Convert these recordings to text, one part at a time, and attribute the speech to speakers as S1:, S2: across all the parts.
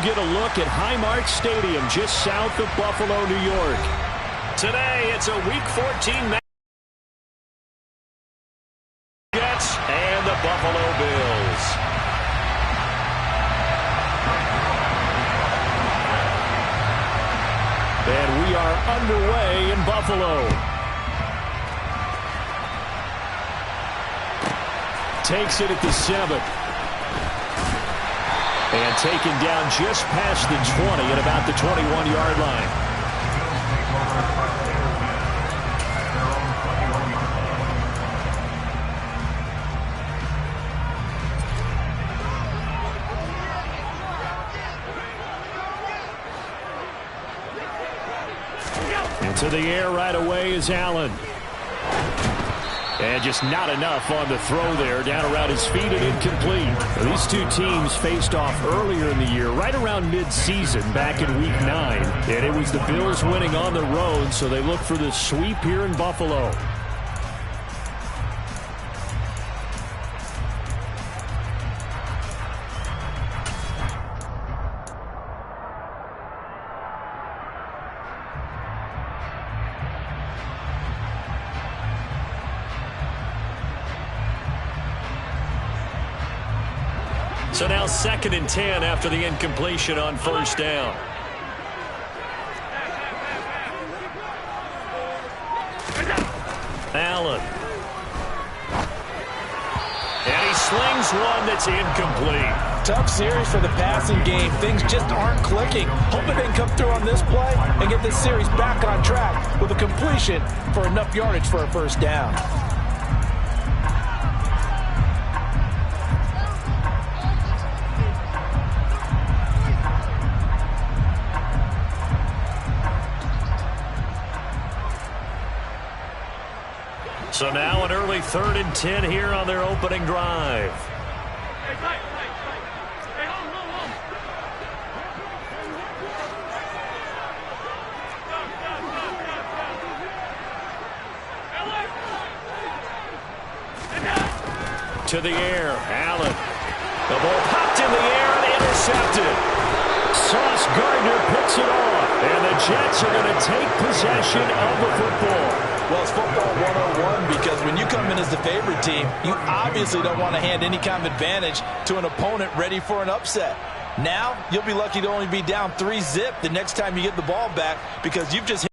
S1: get a look at Highmark Stadium just south of Buffalo, New York. Today, it's a Week 14 match. Jets and the Buffalo Bills. And we are underway in Buffalo. Takes it at the 7. And taken down just past the 20 at about the 21-yard line. Into the air right away is Allen. And just not enough on the throw there. Down around his feet and incomplete. These two teams faced off earlier in the year, right around mid-season, back in Week 9. And it was the Bills winning on the road, so they look for the sweep here in Buffalo. So now 2nd and 10 after the incompletion on first down. Allen. And he slings one that's incomplete.
S2: Tough series for the passing game. Things just aren't clicking. Hoping they can come through on this play and get this series back on track with a completion for enough yardage for a first down.
S1: So now an early 3rd and 10 here on their opening drive. To the air, Allen. The ball popped in the air and intercepted. Sauce Gardner picks it off, and the Jets are going to take possession of the football.
S2: Well, it's football 101 because when you come in as the favorite team, you obviously don't want to hand any kind of advantage to an opponent ready for an upset. Now, you'll be lucky to only be down 3-zip the next time you get the ball back because you've just hit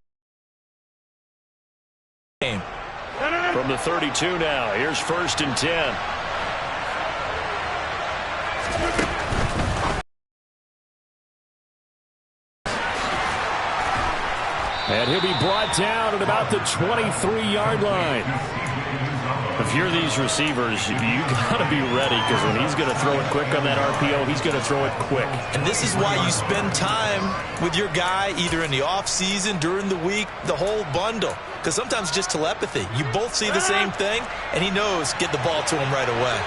S2: the game.
S1: From the 32 now, here's 1st and 10. And he'll be brought down at about the 23-yard line. If you're these receivers, you got to be ready because when he's going to throw it quick on that RPO, he's going to throw it quick.
S2: And this is why you spend time with your guy either in the offseason, during the week, the whole bundle. Because sometimes it's just telepathy. You both see the same thing, and he knows get the ball to him right away.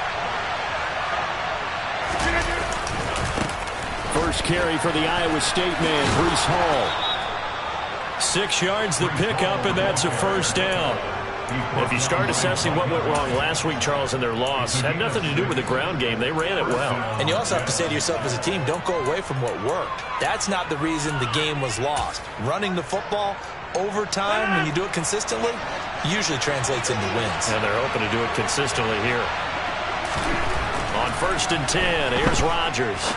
S1: First carry for the Iowa State man, Breece Hall. 6 yards the pickup, and that's a first down. If you start assessing what went wrong last week, Charles, in their loss, had nothing to do with the ground game. They ran it well.
S2: And you also have to say to yourself as a team, don't go away from what worked. That's not the reason the game was lost. Running the football over time, when you do it consistently, usually translates into wins.
S1: And they're hoping to do it consistently here. On 1st and 10, here's Rodgers.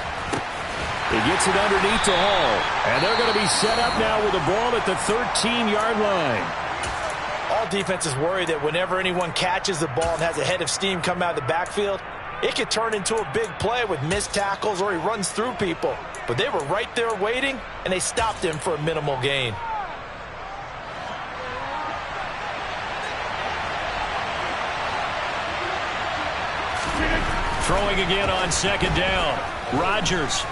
S1: He gets it underneath to Hall. And they're going to be set up now with the ball at the 13-yard line.
S2: All defenses worry that whenever anyone catches the ball and has a head of steam come out of the backfield, it could turn into a big play with missed tackles or he runs through people. But they were right there waiting, and they stopped him for a minimal gain.
S1: Throwing again on 2nd down. Rodgers.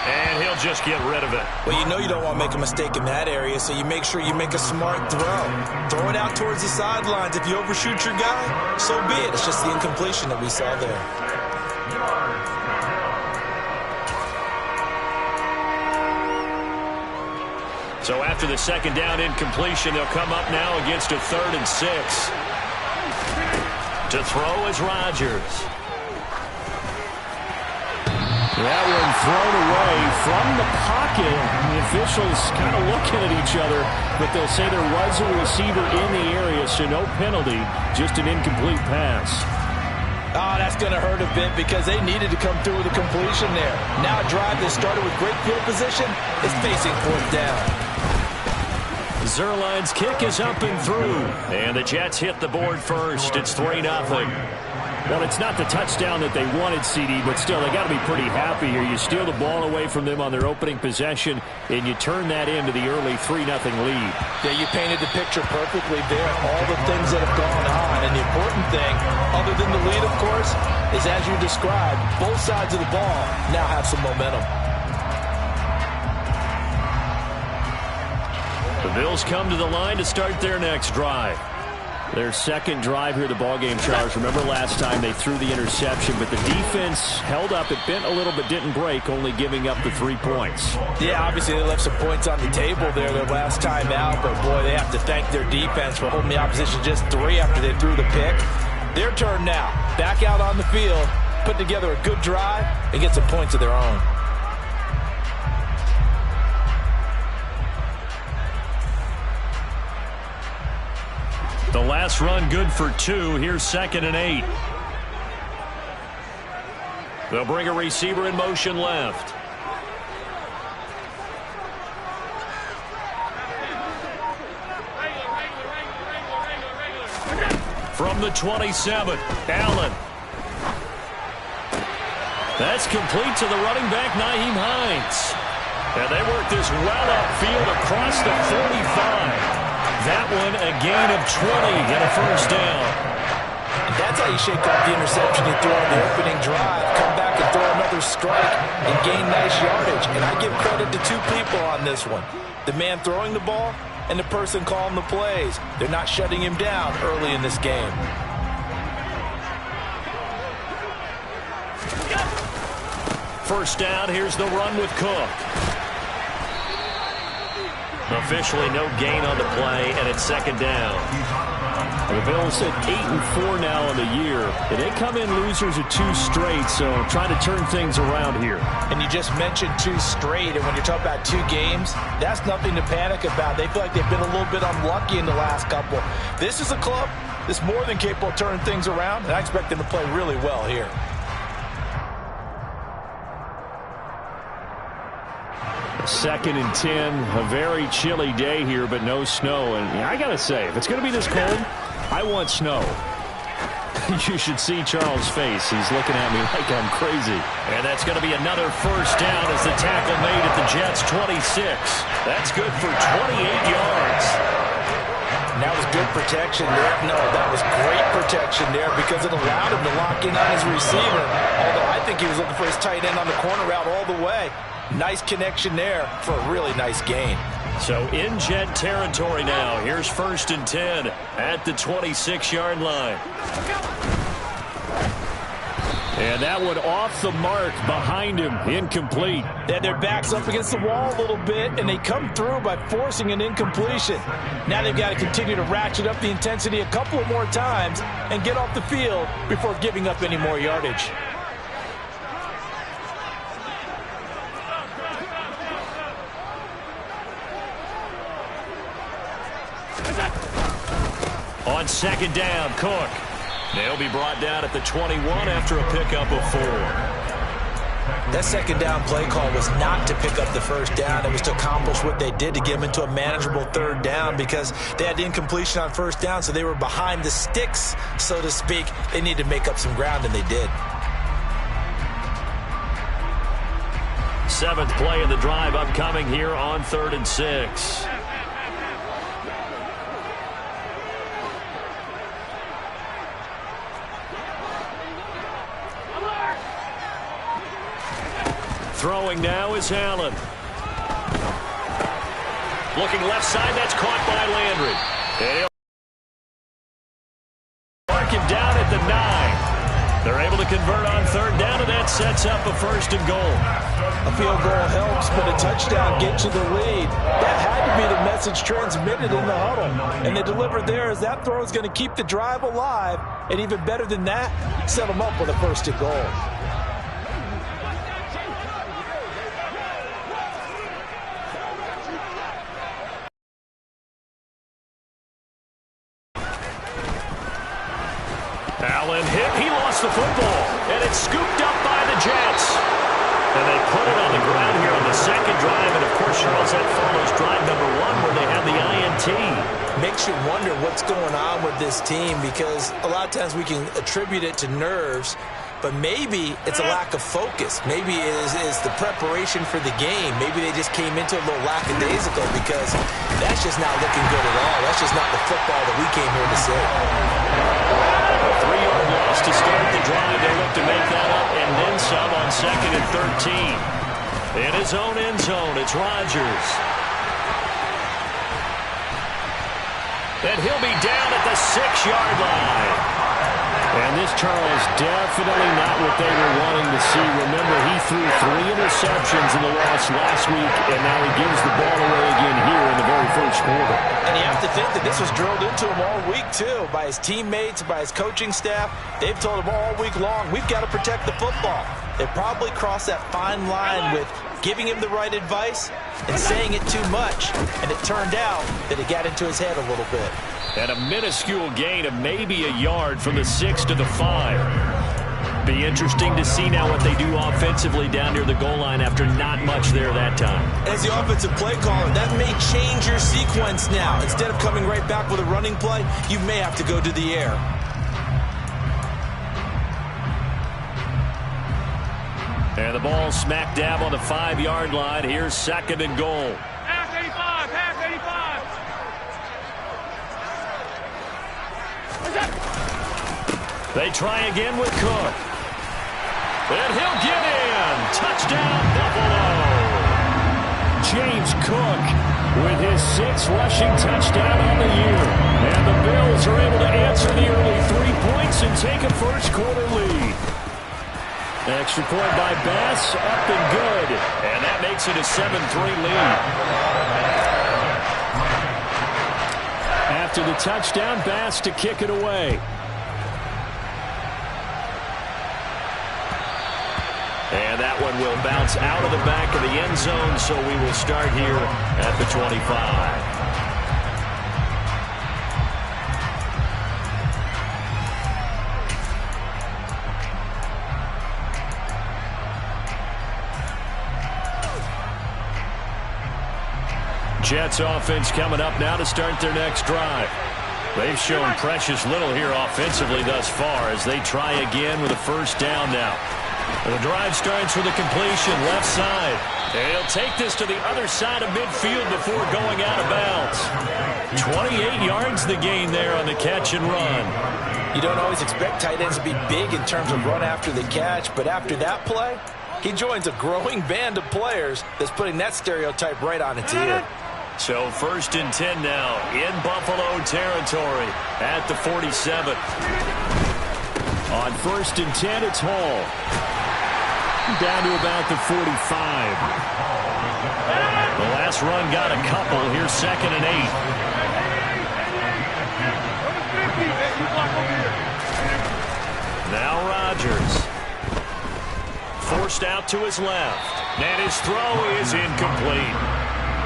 S1: And he'll just get rid of it.
S2: Well, you know you don't want to make a mistake in that area, so you make sure you make a smart throw. Throw it out towards the sidelines. If you overshoot your guy, so be it. It's just the incompletion that we saw there.
S1: So after the 2nd down incompletion, they'll come up now against a 3rd and 6. To throw is Rodgers. That one thrown away from the pocket. The officials kind of looking at each other, but they'll say there was a receiver in the area, so no penalty, just an incomplete pass.
S2: Oh, that's going to hurt a bit because they needed to come through with a completion there. Now a drive that started with great field position is facing fourth down.
S1: Zerline's kick is up and through, and the Jets hit the board first. It's 3-0. Well, it's not the touchdown that they wanted, CD, but still, they got to be pretty happy here. You steal the ball away from them on their opening possession, and you turn that into the early 3-0 lead.
S2: Yeah, you painted the picture perfectly there. All the things that have gone on, and the important thing, other than the lead, of course, is as you described, both sides of the ball now have some momentum.
S1: The Bills come to the line to start their next drive. Their second drive here, the ballgame, Charles. Remember last time they threw the interception, but the defense held up. It bent a little but didn't break, only giving up the 3 points.
S2: Yeah, obviously they left some points on the table there their last time out, but boy, they have to thank their defense for holding the opposition just 3 after they threw the pick. Their turn now. Back out on the field, put together a good drive, and get some points of their own.
S1: The last run good for 2. Here's 2nd and 8. They'll bring a receiver in motion left. From the 27, Allen. That's complete to the running back, Nyheim Hines. And they work this well upfield across the 45. That one a gain of 20 and a first down.
S2: And that's how you shake off the interception you threw on the opening drive. Come back and throw another strike and gain nice yardage. And I give credit to 2 people on this one. The man throwing the ball and the person calling the plays. They're not shutting him down early in this game.
S1: First down, here's the run with Cook. Officially no gain on the play, and it's 2nd down. The Bills at 8-4 now in the year. And they come in losers of 2 straight, so trying to turn things around here.
S2: And you just mentioned 2 straight, and when you're talking about 2 games, that's nothing to panic about. They feel like they've been a little bit unlucky in the last couple. This is a club that's more than capable of turning things around, and I expect them to play really well here.
S1: Second and 10, a very chilly day here, but no snow. And I got to say, if it's going to be this cold, I want snow. You should see Charles' face. He's looking at me like I'm crazy. And that's going to be another first down as the tackle made at the Jets' 26. That's good for 28 yards.
S2: And that was good protection there. No, that was great protection there because it allowed him to lock in on his receiver. Although I think he was looking for his tight end on the corner route all the way. Nice connection there for a really nice gain.
S1: So in Jet territory now. Here's 1st and 10 at the 26-yard line. And that one off the mark behind him, incomplete.
S2: Yeah, their back's up against the wall a little bit, and they come through by forcing an incompletion. Now they've got to continue to ratchet up the intensity a couple of more times and get off the field before giving up any more yardage.
S1: On 2nd down, Cook. They'll be brought down at the 21 after a pickup of 4.
S2: That 2nd down play call was not to pick up the first down. It was to accomplish what they did to get them into a manageable 3rd down because they had incompletion on 1st down, so they were behind the sticks, so to speak. They needed to make up some ground, and they did.
S1: 7th play of the drive upcoming here on 3rd and 6. Throwing now is Allen. Looking left side, that's caught by Landry. They'll mark him down at the 9. They're able to convert on 3rd down, and that sets up a 1st and goal.
S2: A field goal helps, but a touchdown gets you the lead. That had to be the message transmitted in the huddle. And they delivered there as that throw is going to keep the drive alive. And even better than that, set them up with a 1st and goal.
S1: Allen hit. He lost the football. And it's scooped up by the Jets. And they put it on the ground here on the second drive. And, of course, Charles, that follows drive number 1 where they had the INT.
S2: Makes you wonder what's going on with this team, because a lot of times we can attribute it to nerves, but maybe it's a lack of focus. Maybe it is the preparation for the game. Maybe they just came into a little lackadaisical, because that's just not looking good at all. That's just not the football that we came here to see.
S1: A 3-yard loss to start the drive. They look to make that up and then some on 2nd and 13. In his own end zone, it's Rodgers. And he'll be down at the 6-yard line. And this, Charles, definitely not what they were wanting to see. Remember, he threw 3 interceptions in the loss last week, and now he gives the ball away again here in the very first quarter.
S2: And you have to think that this was drilled into him all week, too, by his teammates, by his coaching staff. They've told him all week long, we've got to protect the football. They probably crossed that fine line with giving him the right advice and saying it too much, and it turned out that it got into his head a little bit.
S1: And a minuscule gain of maybe a yard from the 6 to the 5. Be interesting to see now what they do offensively down near the goal line after not much there that time.
S2: As the offensive play caller, that may change your sequence now. Instead of coming right back with a running play, you may have to go to the air.
S1: And the ball smack dab on the 5-yard line. Here's 2nd and goal.
S3: Half 85, half 85.
S1: They try again with Cook. And he'll get in. Touchdown, Buffalo. James Cook with his 6th rushing touchdown on the year. And the Bills are able to answer the early 3 points and take a first-quarter lead. Extra point by Bass, up and good. And that makes it a 7-3 lead. After the touchdown, Bass to kick it away. And that one will bounce out of the back of the end zone, so we will start here at the 25. Jets offense coming up now to start their next drive. They've shown precious little here offensively thus far as they try again with a first down now. And the drive starts with a completion left side. And he'll take this to the other side of midfield before going out of bounds. 28 yards the gain there on the catch and run.
S2: You don't always expect tight ends to be big in terms of run after the catch, but after that play, he joins a growing band of players that's putting that stereotype right on its ear.
S1: So 1st and 10 now in Buffalo territory at the 47. On 1st and 10, it's Hall. Down to about the 45. The last run got a couple. Here's 2nd and 8. Now Rodgers. Forced out to his left. And his throw is incomplete.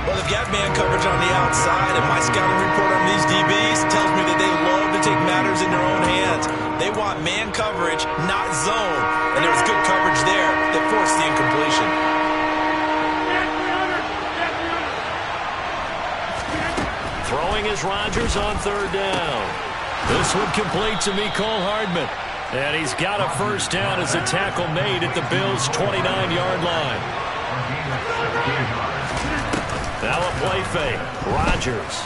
S2: Well, they've got man coverage on the outside, and my scouting report on these DBs tells me that they love to take matters in their own hands. They want man coverage, not zone. And there was good coverage there that forced the incompletion.
S1: Throwing is Rodgers on 3rd down. This one complete to Mecole Hardman. And he's got a first down as a tackle made at the Bills' 29-yard line. Now a play fake. Rodgers.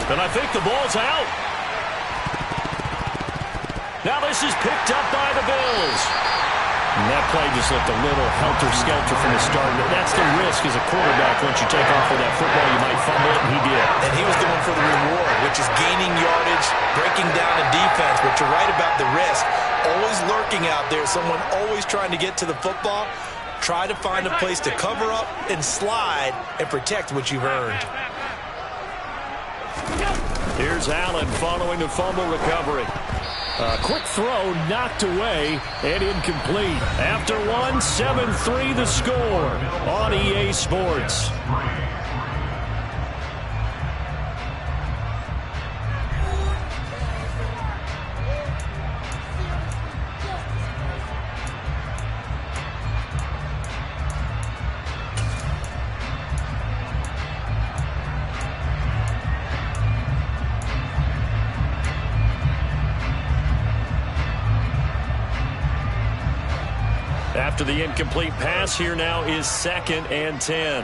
S1: And I think the ball's out. Now this is picked up by the Bills. And that play just looked a little helter-skelter from the start. That's the risk as a quarterback. Once you take off with that football, you might fumble it, and he did.
S2: And he was going for the reward, which is gaining yardage, breaking down a defense. But you're right about the risk. Always lurking out there, someone always trying to get to the football. Try to find a place to cover up and slide and protect what you've earned.
S1: Here's Allen following the fumble recovery. Quick throw knocked away and incomplete. After one, 7-3 the score on EA Sports. After the incomplete pass, here now is 2nd and 10.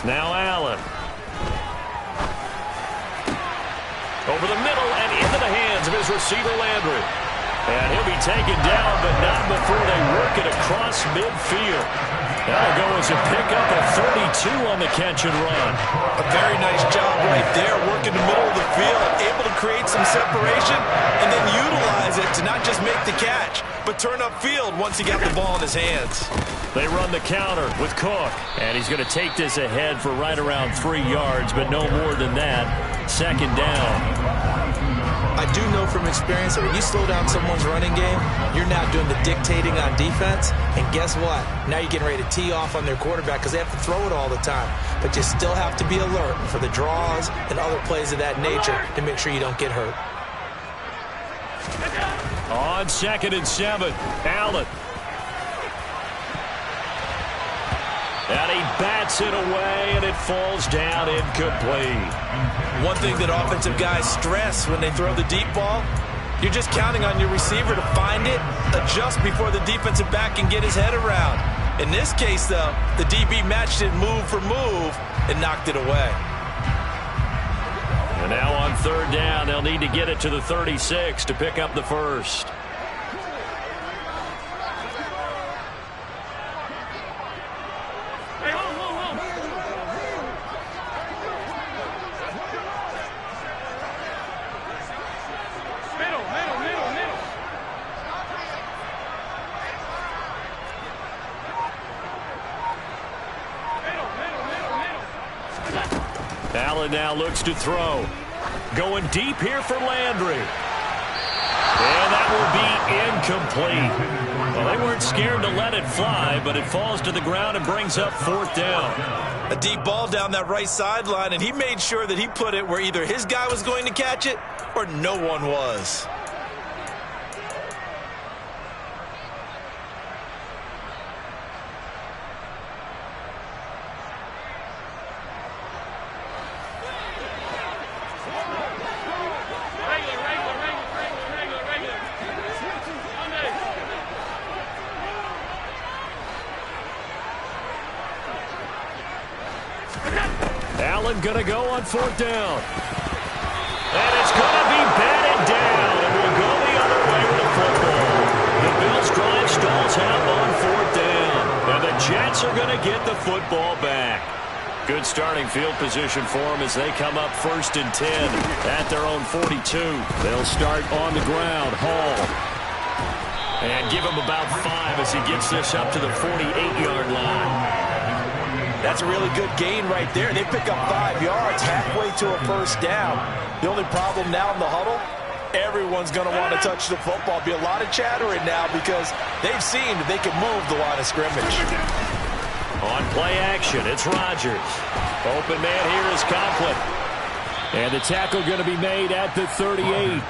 S1: Now Allen. Over the middle and into the hands of his receiver, Landry. And he'll be taken down, but not before they work it across midfield. That'll go as a pickup of 32 on the catch and run.
S2: A very nice job right there, working the middle of the field, able to create some separation, and then utilize it to not just make the catch, but turn upfield once he got the ball in his hands.
S1: They run the counter with Cook, and he's going to take this ahead for right around 3 yards, but no more than that. 2nd down.
S2: I do know from experience that when you slow down someone's running game, you're now doing the dictating on defense. And guess what? Now you're getting ready to tee off on their quarterback because they have to throw it all the time. But you still have to be alert for the draws and other plays of that nature to make sure you don't get hurt.
S1: On 2nd and 7, Allen. And he bats it away, and it falls down incomplete.
S2: One thing that offensive guys stress when they throw the deep ball, you're just counting on your receiver to find it, adjust before the defensive back can get his head around. In this case, though, the DB matched it move for move and knocked it away.
S1: And now on 3rd down, they'll need to get it to the 36 to pick up the first. Allen now looks to throw. Going deep here for Landry. And that will be incomplete. Well, they weren't scared to let it fly, but it falls to the ground and brings up 4th down.
S2: A deep ball down that right sideline, and he made sure that he put it where either his guy was going to catch it or no one was.
S1: Allen going to go on 4th down. And it's going to be batted down, and we'll go the other way with the football. The Bills drive stalls out on 4th down, and the Jets are going to get the football back. Good starting field position for them as they come up 1st and 10 at their own 42. They'll start on the ground. Hall. And give him about 5 as he gets this up to the 48-yard line.
S2: That's a really good gain right there. They pick up 5 yards halfway to a first down. The only problem now in the huddle, everyone's going to want to touch the football. Be a lot of chattering now because they've seen that they can move the line of scrimmage.
S1: On play action, it's Rodgers. Open man here is Conklin. And the tackle going to be made at the 38.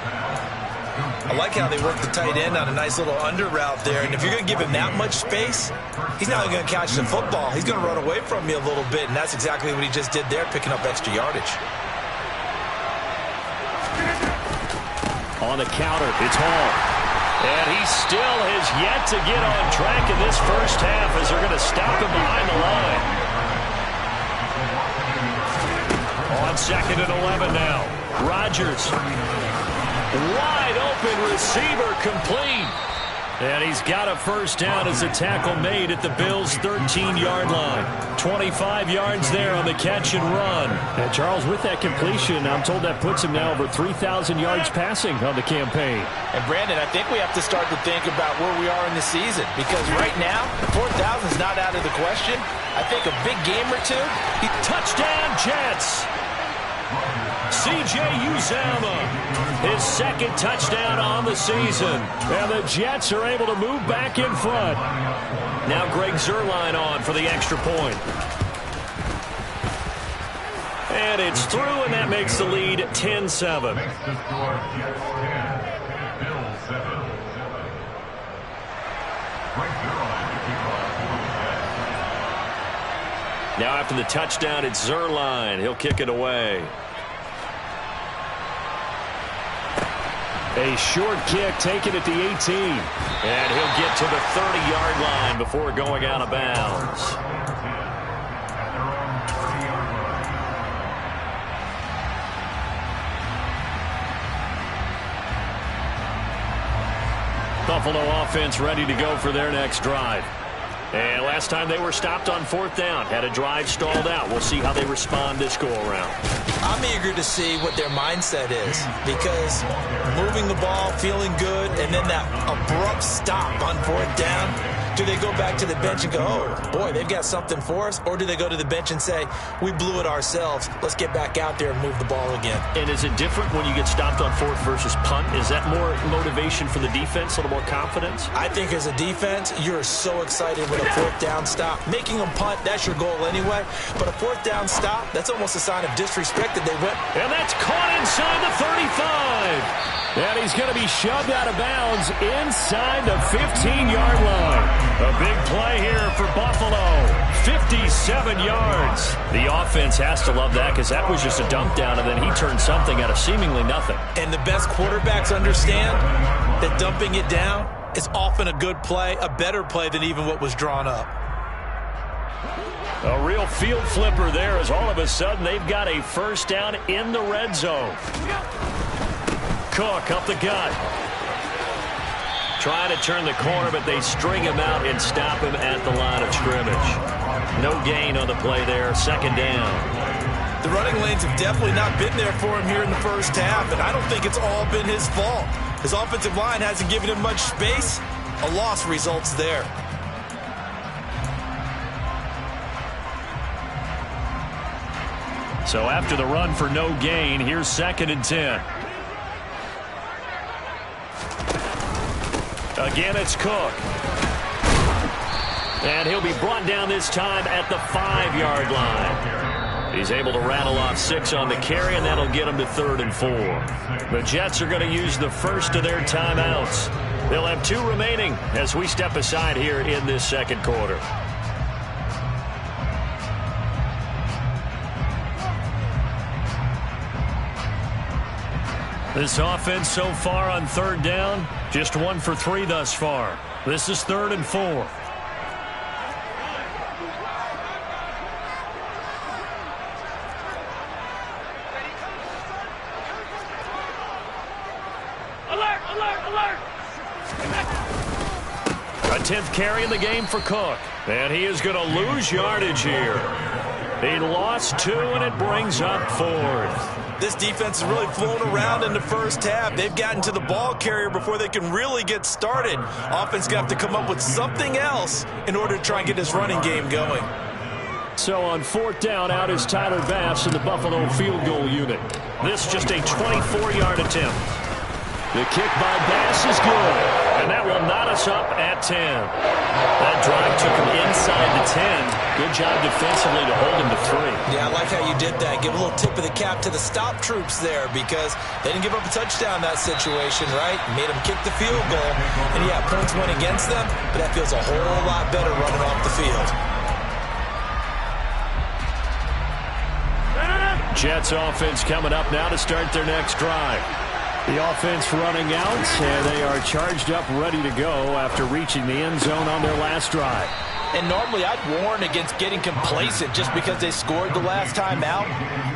S2: I like how they work the tight end on a nice little under route there. And if you're going to give him that much space, he's not going to catch the football. He's going to run away from you a little bit, and that's exactly what he just did there, picking up extra yardage.
S1: On the counter, it's Hall. And he still has yet to get on track in this first half as they're going to stop him behind the line. On 2nd and 11 now. Rodgers. Wide open receiver complete. And he's got a first down as a tackle made at the Bills' 13-yard line. 25 yards there on the catch and run.
S4: And Charles, with that completion, I'm told that puts him now over 3,000 yards passing on the campaign.
S2: And Brandon, I think we have to start to think about where we are in the season because right now, 4,000 is not out of the question. I think a big game or two.
S1: Touchdown, Jets. C.J. Uzomah, his 2nd touchdown on the season. And the Jets are able to move back in front. Now Greg Zuerlein on for the extra point. And it's through, and that makes the lead 10-7. Now after the touchdown, it's Zuerlein. He'll kick it away. A short kick taken at the 18.
S4: And he'll get to the 30-yard line before going out of bounds. Buffalo offense ready to go for their next drive. And last time they were stopped on 4th down, had a drive stalled out. We'll see how they respond this go-around.
S2: I'm eager to see what their mindset is, because moving the ball, feeling good, and then that abrupt stop on 4th down, do they go back to the bench and go, oh, boy, they've got something for us? Or do they go to the bench and say, we blew it ourselves, let's get back out there and move the ball again?
S4: And is it different when you get stopped on 4th versus punt? Is that more motivation for the defense, a little more confidence?
S2: I think as a defense, you're so excited with a 4th down stop. Making them punt, that's your goal anyway. But a 4th down stop, that's almost a sign of disrespect that they went.
S1: And that's caught inside the 35. And he's going to be shoved out of bounds inside the 15-yard line. A big play here for Buffalo. 57 yards. The offense has to love that, because that was just a dump down, and then he turned something out of seemingly nothing.
S2: And the best quarterbacks understand that dumping it down is often a good play, a better play than even what was drawn up.
S1: A real field flipper there, as all of a sudden they've got a first down in the red zone. Cook up the gut. Trying to turn the corner, but they string him out and stop him at the line of scrimmage. No gain on the play there. 2nd down.
S2: The running lanes have definitely not been there for him here in the first half, and I don't think it's all been his fault. His offensive line hasn't given him much space. A loss results there.
S1: So after the run for no gain, here's 2nd and 10. Again, it's Cook. And he'll be brought down this time at the 5-yard line. He's able to rattle off 6 on the carry, and that'll get him to 3rd and 4. The Jets are going to use the first of their timeouts. They'll have 2 remaining as we step aside here in this second quarter. This offense so far on 3rd down, just 1 for 3 thus far. This is 3rd and 4.
S3: Alert, alert, alert!
S1: A 10th carry in the game for Cook. And he is going to lose yardage here. He lost 2, and it brings up 4th.
S2: This defense has really flown around in the first half. They've gotten to the ball carrier before they can really get started. Offense got to come up with something else in order to try and get this running game going.
S1: So on 4th down, out is Tyler Bass in the Buffalo field goal unit. This just a 24-yard attempt. The kick by Bass is good, and that will knot us up at 10. That drive took him inside the 10. Good job defensively to hold him to 3.
S2: Yeah, I like how you did that. Give a little tip of the cap to the stop troops there, because they didn't give up a touchdown in that situation, right? Made them kick the field goal, and yeah, points went against them, but that feels a whole lot better running off the field.
S1: Jets offense coming up now to start their next drive. The offense running out, and they are charged up, ready to go after reaching the end zone on their last drive.
S2: And normally I'd warn against getting complacent just because they scored the last time out.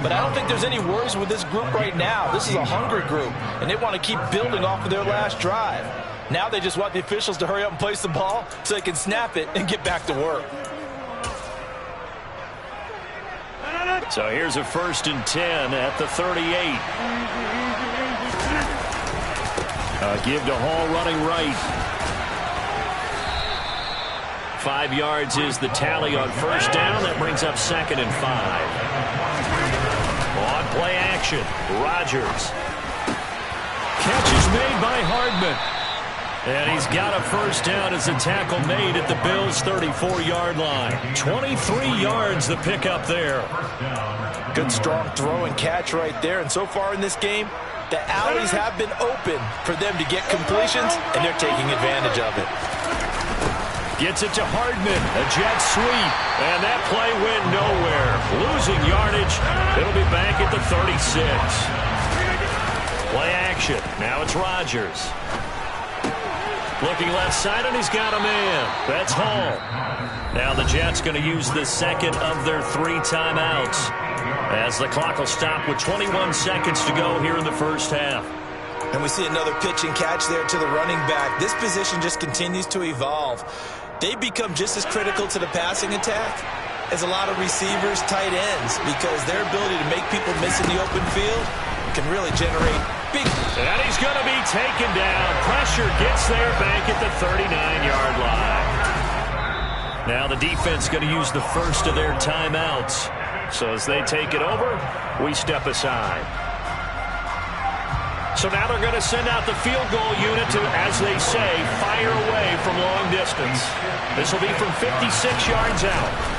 S2: But I don't think there's any worries with this group right now. This is a hungry group, and they want to keep building off of their last drive. Now they just want the officials to hurry up and place the ball so they can snap it and get back to work.
S1: So here's a 1st and 10 at the 38. Give to Hall running right. 5 yards is the tally on 1st down. That brings up 2nd and 5. On play action, Rodgers. Catch is made by Hardman. And he's got a 1st down as a tackle made at the Bills' 34-yard line. 23 yards the pickup there.
S2: Good strong throw and catch right there. And so far in this game, the alleys have been open for them to get completions, and they're taking advantage of it.
S1: Gets it to Hardman, a jet sweep, and that play went nowhere. Losing yardage, it'll be back at the 36.
S4: Play action. Now it's Rodgers. Looking left side, and he's got a man. That's Hall. Now the Jets going to use the second of their 3 timeouts, as the clock will stop with 21 seconds to go here in the first half.
S2: And we see another pitch and catch there to the running back. This position just continues to evolve. They become just as critical to the passing attack as a lot of receivers, tight ends, because their ability to make people miss in the open field can really generate big.
S4: And he's going to be taken down. Pressure gets there back at the 39-yard line. Now the defense going to use the first of their timeouts. So as they take it over, we step aside. So now they're going to send out the field goal unit to, as they say, fire away from long distance. This will be from 56 yards out.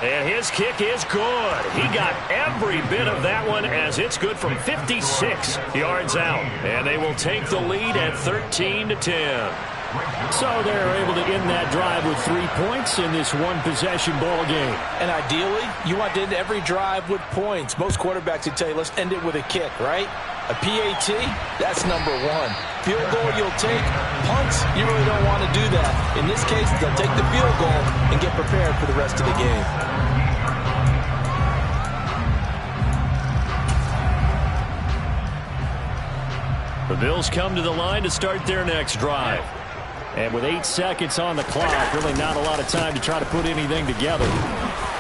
S4: And his kick is good. He got every bit of that one, as it's good from 56 yards out. And they will take the lead at 13-10.
S1: So they're able to end that drive with 3 points in this one-possession ball game.
S2: And ideally, you want to end every drive with points. Most quarterbacks would tell you, let's end it with a kick, right? A PAT, that's number 1. Field goal you'll take. Punts, you really don't want to do that. In this case, they'll take the field goal and get prepared for the rest of the game.
S1: The Bills come to the line to start their next drive. And with 8 seconds on the clock, really not a lot of time to try to put anything together.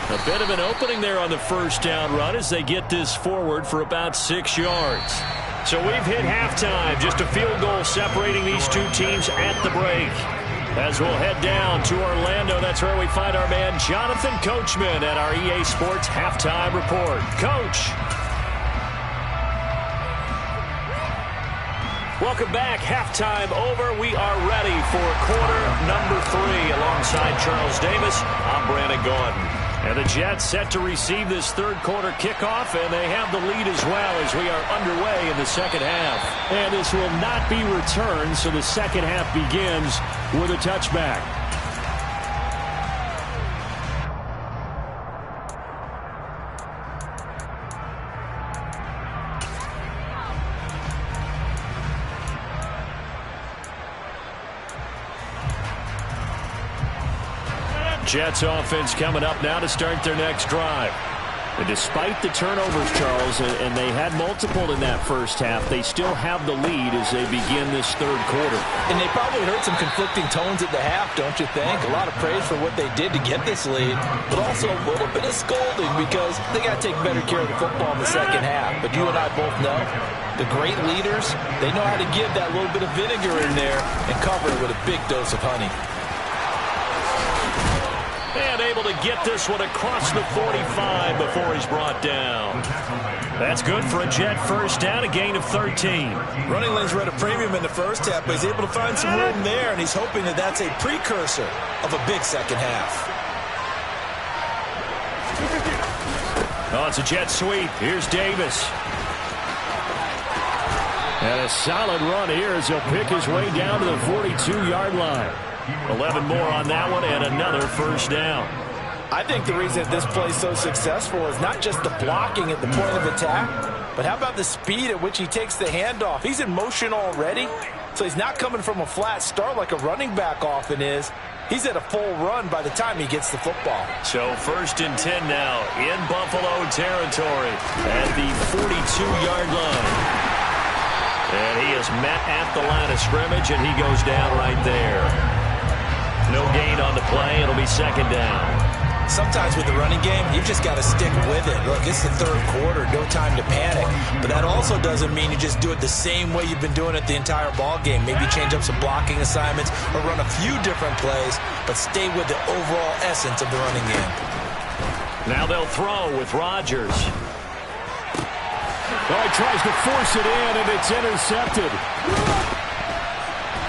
S1: A bit of an opening there on the first down run as they get this forward for about 6 yards. So we've hit halftime. Just a field goal separating these two teams at the break. As we'll head down to Orlando, that's where we find our man Jonathan Coachman at our EA Sports Halftime Report. Coach. Welcome back. Halftime over. We are ready for quarter number 3. Alongside Charles Davis, I'm Brandon Gordon. And the Jets set to receive this third quarter kickoff, and they have the lead as well as we are underway in the second half. And this will not be returned, so the second half begins with a touchback. Jets offense coming up now to start their next drive. And despite the turnovers, Charles, and they had multiple in that first half, they still have the lead as they begin this third quarter.
S2: And they probably heard some conflicting tones at the half, don't you think? A lot of praise for what they did to get this lead, but also a little bit of scolding because they got to take better care of the football in the second half. But you and I both know the great leaders, they know how to give that little bit of vinegar in there and cover it with a big dose of honey.
S4: And able to get this one across the 45 before he's brought down. That's good for a Jet first down, a gain of 13.
S2: Running lanes were at a premium in the first half, but he's able to find some room there, and he's hoping that that's a precursor of a big second half.
S1: Oh, it's a Jet sweep. Here's Davis. And a solid run here as he'll pick his way down to the 42-yard line.
S4: 11 more on that one and another first down.
S2: I think the reason this play is so successful is not just the blocking at the point of attack, but how about the speed at which he takes the handoff? He's in motion already, so he's not coming from a flat start like a running back often is. He's at a full run by the time he gets the football.
S4: So 1st and 10 now in Buffalo territory at the 42-yard line. And he is met at the line of scrimmage, and he goes down right there. No gain on the play. It'll be second down.
S2: Sometimes with the running game, you've just got to stick with it. Look, it's the third quarter, no time to panic. But that also doesn't mean you just do it the same way you've been doing it the entire ball game. Maybe change up some blocking assignments or run a few different plays, but stay with the overall essence of the running game.
S4: Now they'll throw with Rodgers.
S1: Oh, he tries to force it in, and it's intercepted.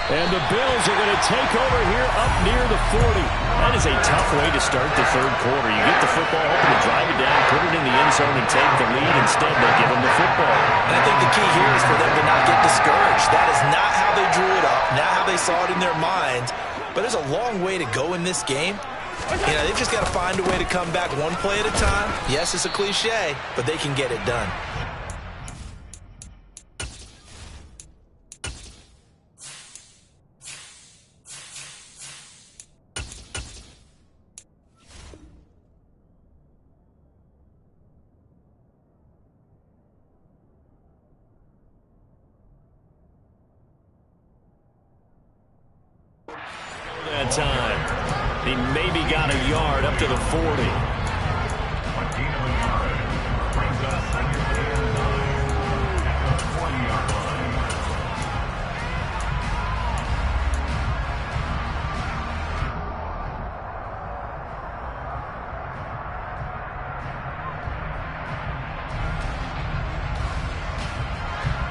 S1: And the Bills are going to take over here up near the 40.
S4: That is a tough way to start the third quarter. You get the football, hoping to drive it down, put it in the end zone, and take the lead. Instead, they give them the football.
S2: And I think the key here is for them to not get discouraged. That is not how they drew it up, not how they saw it in their minds. But there's a long way to go in this game. You know, they've just got to find a way to come back one play at a time. Yes, it's a cliche, but they can get it done.
S4: that time. He maybe got a yard up to the 40.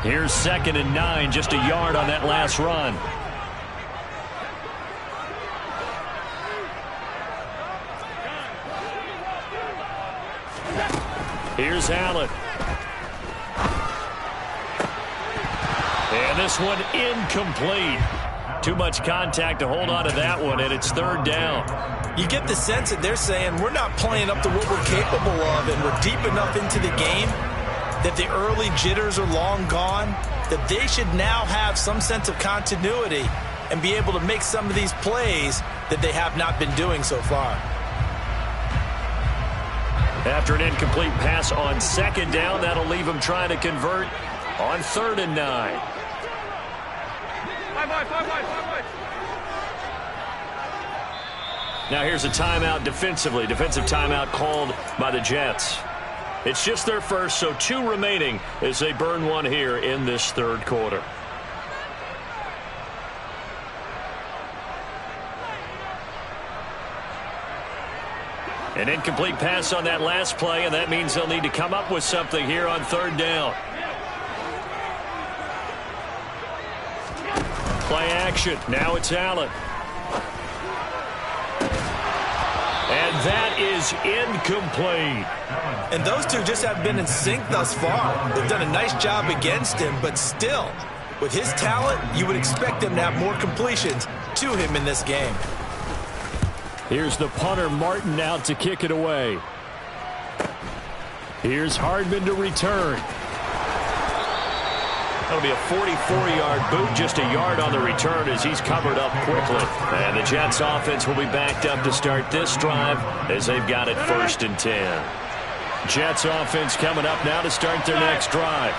S4: Here's 2nd and 9, just a yard on that last run. Here's Allen. And this one incomplete. Too much contact to hold on to that one, and it's 3rd down.
S2: You get the sense that they're saying we're not playing up to what we're capable of, and we're deep enough into the game that the early jitters are long gone, that they should now have some sense of continuity and be able to make some of these plays that they have not been doing so far.
S4: After an incomplete pass on 2nd down, that'll leave them trying to convert on 3rd and 9. Now here's a timeout defensively. Defensive timeout called by the Jets. It's just their first, so 2 remaining as they burn one here in this 3rd quarter. An incomplete pass on that last play, and that means they'll need to come up with something here on 3rd down. Play action. Now it's Allen. And that is incomplete.
S2: And those two just have been in sync thus far. They've done a nice job against him, but still, with his talent, you would expect him to have more completions to him in this game.
S1: Here's the punter, Martin, out to kick it away. Here's Hardman to return.
S4: That'll be a 44-yard boot, just a yard on the return as he's covered up quickly. And the Jets offense will be backed up to start this drive as they've got it 1st and 10.
S1: Jets offense coming up now to start their next drive.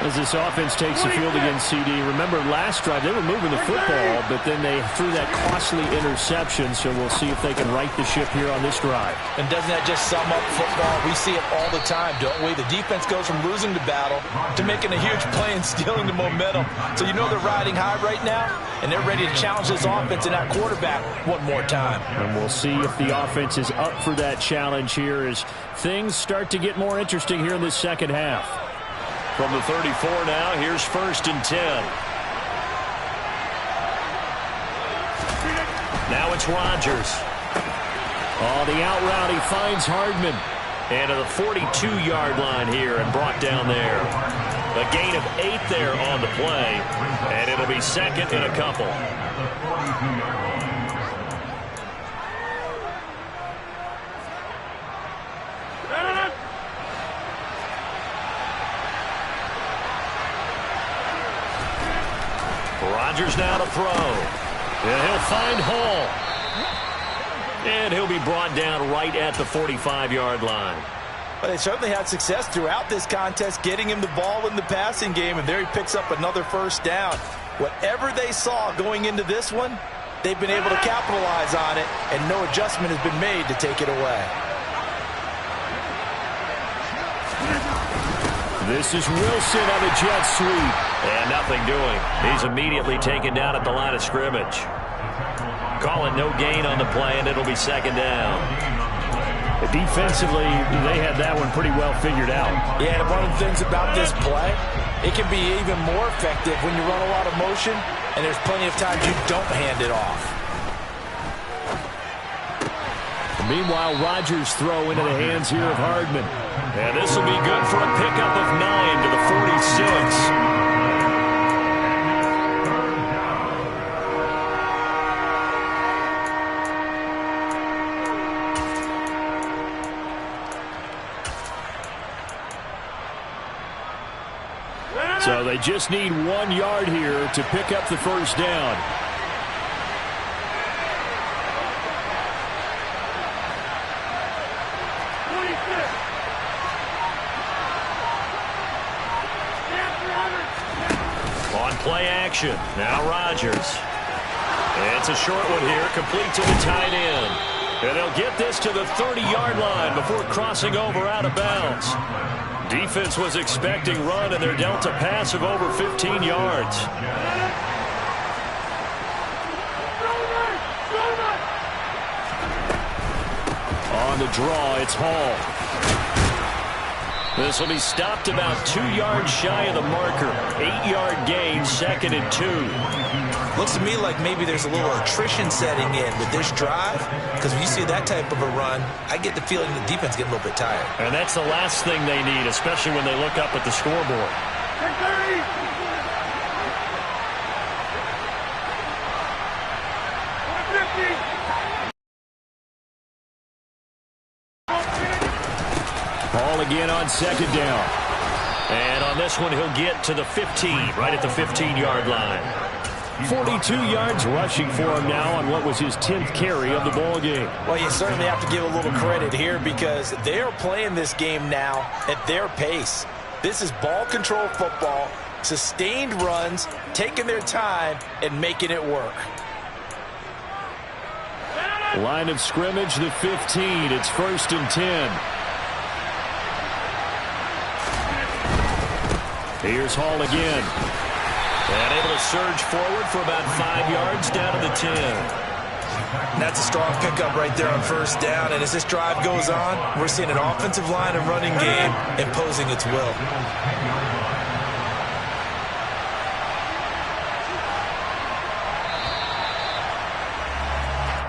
S1: As this offense takes the field against CD, remember last drive they were moving the football, but then they threw that costly interception, so we'll see if they can right the ship here on this drive.
S2: And doesn't that just sum up football? We see it all the time, don't we? The defense goes from losing the battle to making a huge play and stealing the momentum. So you know they're riding high right now, and they're ready to challenge this offense and that quarterback one more time.
S1: And we'll see if the offense is up for that challenge here as things start to get more interesting here in this 2nd half.
S4: From the 34 now, here's 1st and 10. Now it's Rodgers.
S1: Oh, the out route, he finds Hardman.
S4: And to the 42-yard line here and brought down there. A gain of 8 there on the play, and it'll be 2nd and a couple. Rodgers now to throw. And he'll find Hall. And he'll be brought down right at the 45-yard line.
S2: Well, they certainly had success throughout this contest getting him the ball in the passing game, and there he picks up another 1st down. Whatever they saw going into this one, they've been able to capitalize on it, and no adjustment has been made to take it away.
S1: This is Wilson on a jet sweep.
S4: And nothing doing. He's immediately taken down at the line of scrimmage. Call it no gain on the play, and it'll be 2nd down.
S1: Defensively, they had that one pretty well figured out.
S2: Yeah, and one of the things about this play, it can be even more effective when you run a lot of motion, and there's plenty of times you don't hand it off.
S1: Meanwhile, Rodgers' throw into the hands here of Hardman.
S4: And this will be good for a pickup of 9 to the 46.
S1: So they just need 1 yard here to pick up the 1st down.
S4: On play action, now Rodgers. It's a short one here, complete to the tight end. And they'll get this to the 30-yard line before crossing over out of bounds. Defense was expecting run, and they're dealt a pass of over 15 yards. On the draw, it's Hall. This will be stopped about 2 yards shy of the marker. 8-yard gain, 2nd and 2.
S2: Looks to me like maybe there's a little attrition setting in with this drive, because when you see that type of a run, I get the feeling the defense getting a little bit tired.
S4: And that's the last thing they need, especially when they look up at the scoreboard. Ball again on 2nd down. And on this one, he'll get to the 15, right at the 15-yard line.
S1: 42 yards rushing for him now on what was his 10th carry of the ball game.
S2: Well, you certainly have to give a little credit here because they are playing this game now at their pace. This is ball control football, sustained runs, taking their time and making it work.
S1: Line of scrimmage, the 15. It's 1st and 10. Here's Hall again.
S4: And able to surge forward for about 5 yards down to the 10.
S2: That's a strong pickup right there on 1st down. And as this drive goes on, we're seeing an offensive line and running game imposing its will.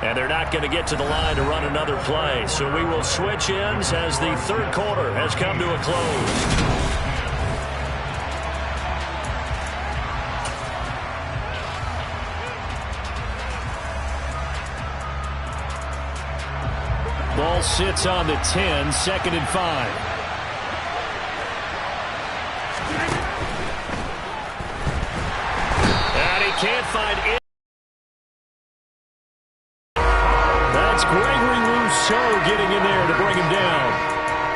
S4: And they're not going to get to the line to run another play. So we will switch ends as the 3rd quarter has come to a close.
S1: Ball sits on the 10, 2nd and 5.
S4: And he can't find it.
S1: That's Gregory Rousseau getting in there to bring him down.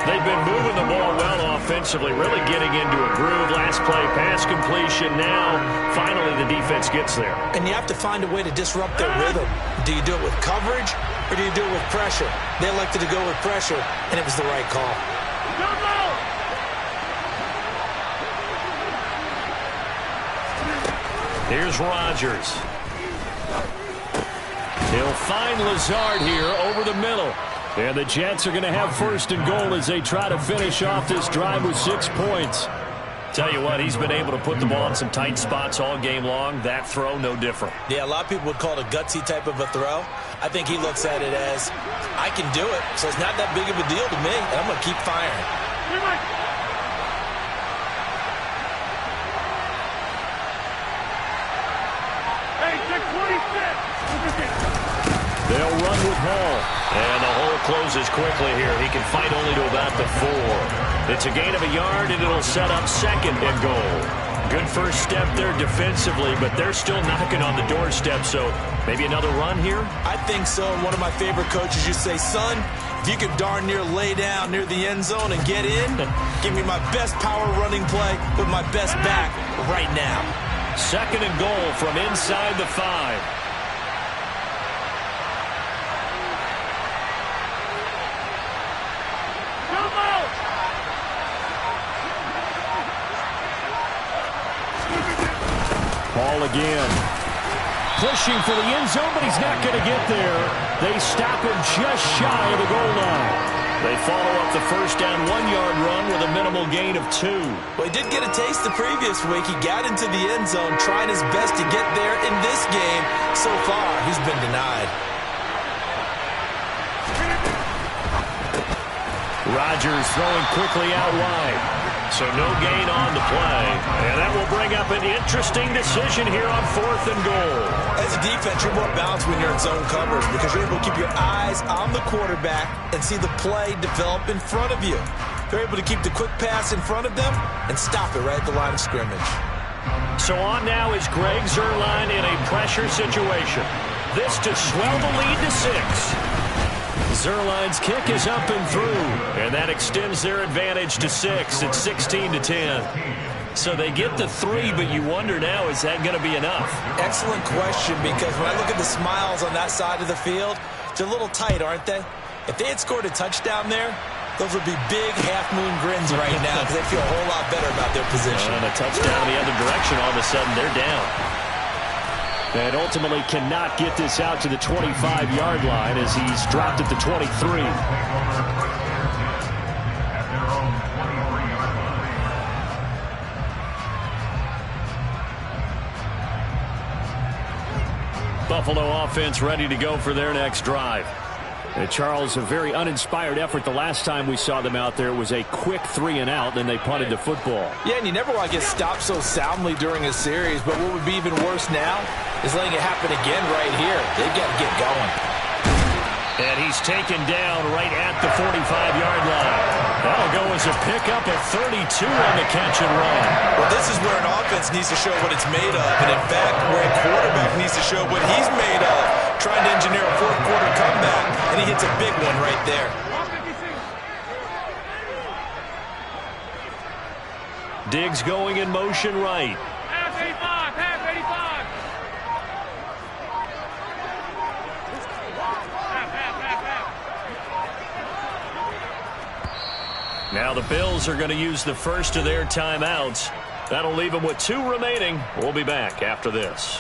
S4: They've been moving the ball well offensively, really getting into a groove. Last play, pass completion. Now, finally, the defense gets there.
S2: And you have to find a way to disrupt their rhythm. Do you do it with coverage or do you do it with pressure? They elected to go with pressure, and it was the right call.
S4: Here's Rodgers.
S1: He'll find Lazard here over the middle. And the Jets are going to have 1st and goal as they try to finish off this drive with 6 points.
S4: Tell you what, he's been able to put the ball in some tight spots all game long. That throw, no different.
S2: Yeah, a lot of people would call it a gutsy type of a throw. I think he looks at it as, I can do it, so it's not that big of a deal to me, and I'm going to keep firing.
S1: They'll run with Hall.
S4: And the hole closes quickly here. He can fight only to about the 4. It's a gain of a yard, and it'll set up 2nd and goal. Good first step there defensively, but they're still knocking on the doorstep, so maybe another run here?
S2: I think so. And one of my favorite coaches used to say, son, if you could darn near lay down near the end zone and get in, give me my best power running play with my best back right now.
S1: 2nd and goal from inside the 5. Ball again. Pushing for the end zone, but he's not going to get there. They stop him just shy of the goal line.
S4: They follow up the 1st down 1-yard run with a minimal gain of 2.
S2: Well, he did get a taste the previous week. He got into the end zone, trying his best to get there in this game. So far, he's been denied.
S4: Rodgers throwing quickly out wide. So no gain on the play. And that will bring up an interesting decision here on 4th and goal.
S2: As a defense, you're more balanced when you're in zone coverage because you're able to keep your eyes on the quarterback and see the play develop in front of you. They're able to keep the quick pass in front of them and stop it right at the line of scrimmage.
S4: So on now is Greg Zuerlein in a pressure situation. This to swell the lead to 6.
S1: Zuerlein's kick is up and through.
S4: And that extends their advantage to 6. It's 16-10. So they get the 3, but you wonder now, is that going to be enough?
S2: Excellent question, because when I look at the smiles on that side of the field, they're a little tight, aren't they? If they had scored a touchdown there, those would be big half-moon grins right now because they feel a whole lot better about their position.
S4: And a touchdown the other direction, all of a sudden they're down.
S1: And ultimately cannot get this out to the 25-yard line as he's dropped at the 23. Buffalo offense ready to go for their next drive. And Charles, a very uninspired effort the last time we saw them out there. It was a quick 3-and-out, then they punted the football.
S2: Yeah, and you never want to get stopped so soundly during a series, but what would be even worse now is letting it happen again right here. They've got to get going.
S1: And he's taken down right at the 45-yard line. That'll go as a pickup of 32 on the catch and run.
S2: Well, this is where an offense needs to show what it's made of. And, in fact, where a quarterback needs to show what he's made of. Trying to engineer a fourth-quarter comeback, and he hits a big one right there.
S1: Diggs going in motion right.
S3: Half 85, half 85.
S1: Now the Bills are going to use the first of their timeouts. That'll leave them with 2 remaining. We'll be back after this.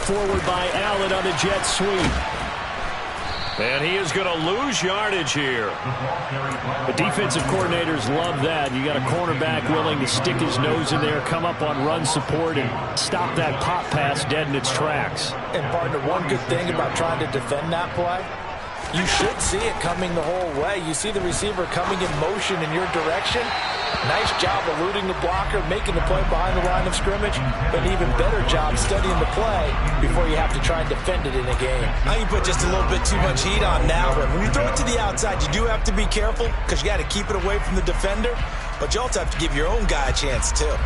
S1: Forward by Allen on the jet sweep. And he is going to lose yardage here. The defensive coordinators love that. You got a cornerback willing to stick his nose in there, come up on run support, and stop that pop pass dead in its tracks.
S2: And, partner, one good thing about trying to defend that play, you should see it coming the whole way. You see the receiver coming in motion in your direction. Nice job eluding the blocker, making the play behind the line of scrimmage, but an even better job studying the play before you have to try and defend it in a game. Now you put just a little bit too much heat on now, but when you throw it to the outside, you do have to be careful because you got to keep it away from the defender, but you also have to give your own guy a chance too.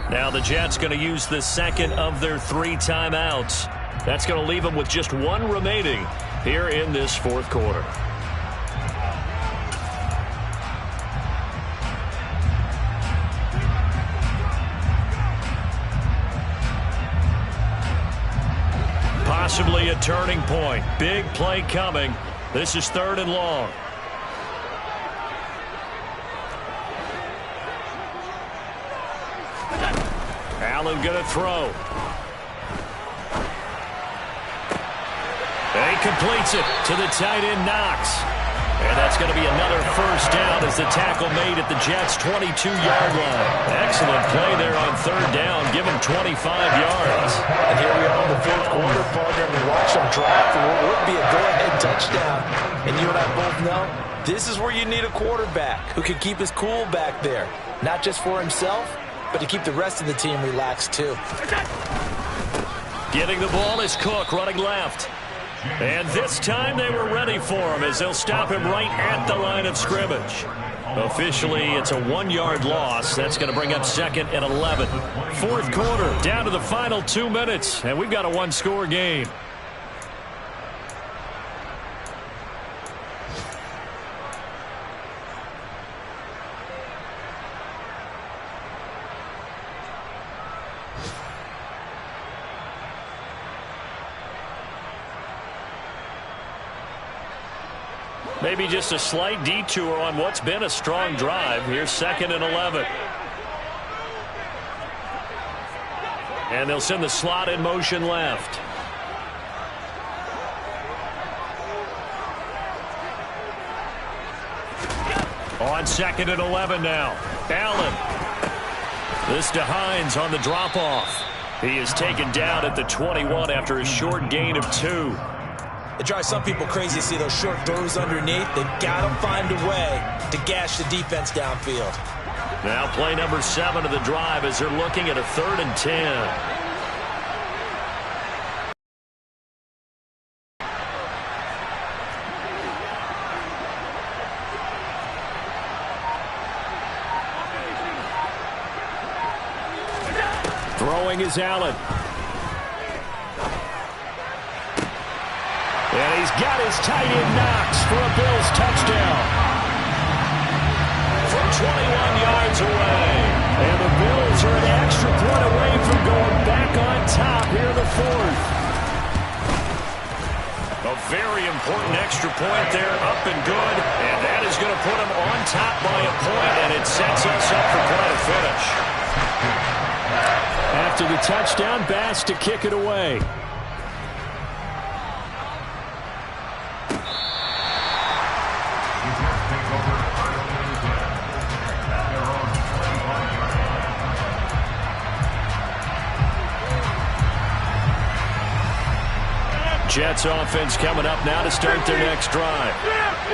S1: Now the Jets going to use the second of their 3 timeouts. That's going to leave them with just 1 remaining here in this fourth quarter. Possibly a turning point. Big play coming. This is 3rd and long. Allen going to throw. And he completes it to the tight end, Knox. And that's going to be another first down as the tackle made at the Jets' 22-yard line. Excellent play there on 3rd down. Give him 25 yards.
S2: And here we are in the 4th quarter, partner, and we watch them drop for what would be a go-ahead touchdown. And you and I both know this is where you need a quarterback who can keep his cool back there. Not just for himself, but to keep the rest of the team relaxed too.
S1: Getting the ball is Cook running left. And this time they were ready for him as they'll stop him right at the line of scrimmage. Officially, it's a 1-yard loss. That's going to bring up 2nd and 11. 4th quarter, down to the final 2 minutes, and we've got a 1-score game. Maybe just a slight detour on what's been a strong drive. Here's 2nd and 11. And they'll send the slot in motion left.
S4: On 2nd and 11 now. Allen. This to Hines on the drop-off. He is taken down at the 21 after a short gain of 2.
S2: It drives some people crazy to see those short throws underneath. They've got to find a way to gash the defense downfield.
S4: Now play number 7 of the drive as they're looking at a 3rd and 10.
S1: Throwing is Allen. And he's got his tight end Knox for a Bills touchdown.
S4: From 21 yards away.
S1: And the Bills are an extra point away from going back on top here in the 4th.
S4: A very important extra point there, up and good. And that is going to put them on top by a point, and it sets us up for quite a finish.
S1: After the touchdown, Bass to kick it away.
S4: Jets offense coming up now to start their next drive.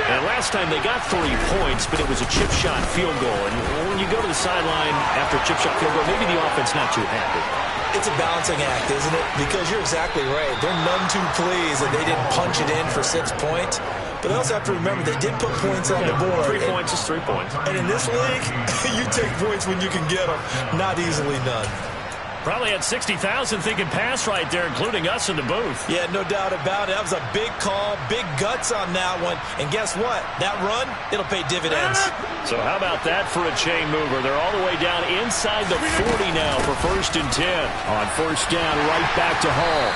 S4: And last time they got 3 points, but it was a chip shot field goal. And when you go to the sideline after a chip shot field goal, maybe the offense not too happy.
S2: It's a balancing act, isn't it? Because you're exactly right. They're none too pleased that they didn't punch it in for 6 points. But they also have to remember they did put points on the board.
S4: 3 points is 3 points.
S2: And in this league, you take points when you can get them. Not easily none.
S4: Probably had 60,000 thinking pass right there, including us in the booth.
S2: Yeah, no doubt about it. That was a big call, big guts on that one. And guess what? That run, it'll pay dividends.
S4: So how about that for a chain mover? They're all the way down inside the 40 now for 1st and 10.
S1: On 1st down, right back to Hall.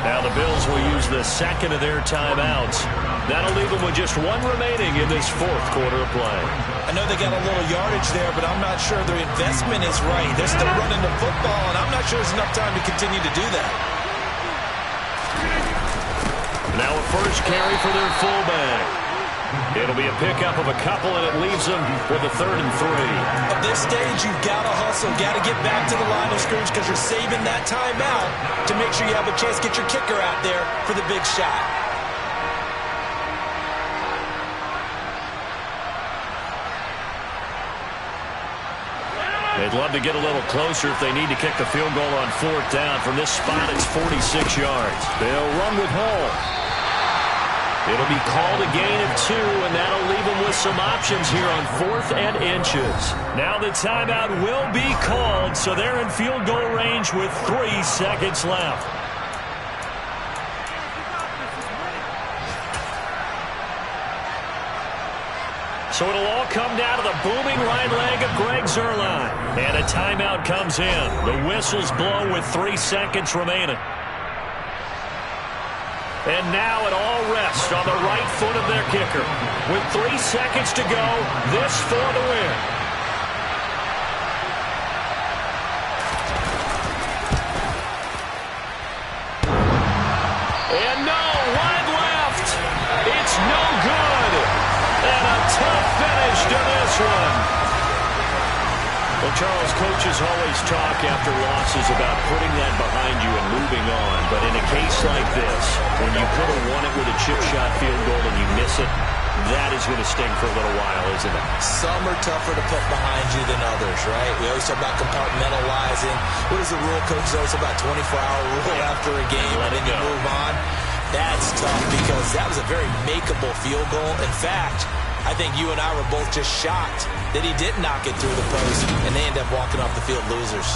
S4: Now the Bills will use the 2nd of their timeouts. That'll leave them with just 1 remaining in this 4th quarter of play.
S2: I know they got a little yardage there, but I'm not sure their investment is right. They're still running the football, and I'm not sure there's enough time to continue to do that.
S4: Now a first carry for their fullback. It'll be a pickup of a couple, and it leaves them with a 3rd and 3.
S2: At this stage, you've got to hustle, got to get back to the line of scrimmage because you're saving that timeout to make sure you have a chance to get your kicker out there for the big shot.
S4: They'd love to get a little closer if they need to kick the field goal on 4th down. From this spot, it's 46 yards.
S1: They'll run with Hall.
S4: It'll be called a gain of 2, and that'll leave them with some options here on 4th and inches. Now the timeout will be called, so they're in field goal range with 3 seconds left. So it'll all come down to the booming right leg of Greg Zuerlein. And a timeout comes in. The whistles blow with 3 seconds remaining. And now it all rests on the right foot of their kicker. With 3 seconds to go, this for the win. And no, wide left. It's no good. And a tough finish to this one. Well, Charles, coaches always talk after losses about putting that behind you and moving on. But in a case like this, when you could have won it with a chip shot field goal and you miss it, that is going to sting for a little while, isn't it?
S2: Some are tougher to put behind you than others, right? We always talk about compartmentalizing. What is the rule, coach? It's always about 24-hour rule after a game, and then you move on. That's tough because that was a very makeable field goal. In fact, I think you and I were both just shocked that he didn't knock it through the post, and they end up walking off the field losers.